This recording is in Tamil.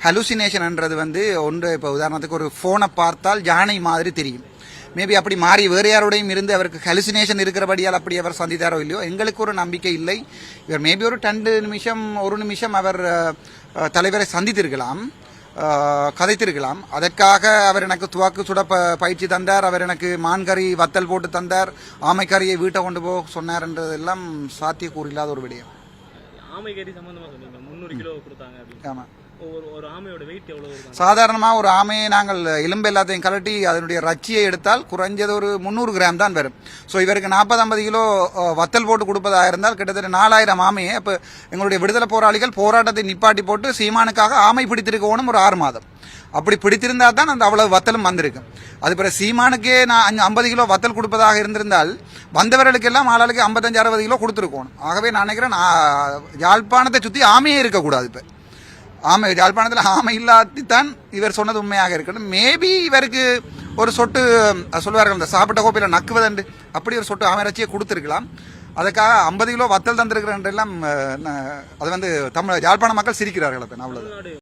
ஹலுசினேஷன்ன்றது வந்து ஒன்று இப்போ உதாரணத்துக்கு ஒரு ஃபோனை பார்த்தால் யானை மாதிரி தெரியும். மேபி அப்படி மாறி வேறு யாரோடையும் இருந்து அவருக்கு ஹலுசினேஷன் இருக்கிறபடியால் அப்படி அவர் சந்தித்தாரோ இல்லையோ எங்களுக்கு ஒரு நம்பிக்கை இல்லை. இவர் மேபி ஒரு 2 நிமிஷம் 1 நிமிஷம் அவர் தலைவரை சந்தித்திருக்கலாம், கதைத்திருக்கலாம். அதற்காக அவர் எனக்கு துவாக்கு சுட பயிற்சி தந்தார், அவர் எனக்கு மான்கறி வத்தல் போட்டு தந்தார், ஆமைக்கறியை வீட்டை கொண்டு போக சொன்னார்ன்றதெல்லாம் சாத்தியக்கூறு இல்லாத ஒரு விடயம். ஆமைக்கறி சம்பந்தமாக சொன்னீங்க 300 கிலோ கொடுத்தாங்க. ஆமாம். ஒரு ஆமையோட வெயிட் எவ்வளவு? சாதாரணமாக ஒரு ஆமையை நாங்கள் எலும்பு எல்லாத்தையும் கலட்டி அதனுடைய ரச்சியை எடுத்தால் குறைஞ்சது ஒரு 300 கிராம் தான் வரும். ஸோ இவருக்கு 40-50 கிலோ வத்தல் போட்டு கொடுப்பதாக இருந்தால் கிட்டத்தட்ட 4000 ஆமையை. இப்போ எங்களுடைய விடுதலை போராளிகள் போராட்டத்தை நிப்பாட்டி போட்டு சீமானுக்காக ஆமை பிடித்திருக்கணும் ஒரு 6 மாதம். அப்படி பிடித்திருந்தா தான் அந்த அவ்வளவு வத்தலும் வந்திருக்கும். அது பிறகு சீமானுக்கே நான் 50 கிலோ வத்தல் கொடுப்பதாக இருந்திருந்தால் வந்தவர்களுக்கெல்லாம் ஆளாளுக்கு 55-60 கிலோ கொடுத்துருக்கணும். ஆகவே நான் நினைக்கிறேன் யாழ்ப்பாணத்தை சுற்றி ஆமையே இருக்கக்கூடாது. இப்போ ஆமை யாழ்ப்பாணத்தில் ஆமை இல்லாதான் இவர் சொன்னது உண்மையாக இருக்கணும். மேபி இவருக்கு ஒரு சொட்டு சொல்வார்கள் இந்த சாப்பிட்ட கோப்பையில் நக்குவதண்டு அப்படி ஒரு சொட்டு ஆமை ரச்சியை கொடுத்துருக்கலாம். அதுக்காக 50 கிலோ வத்தல் தந்திருக்கிறேன் எல்லாம் அது வந்து தமிழ் யாழ்ப்பாண மக்கள் சிரிக்கிறார்கள். அப்போ அவ்வளவு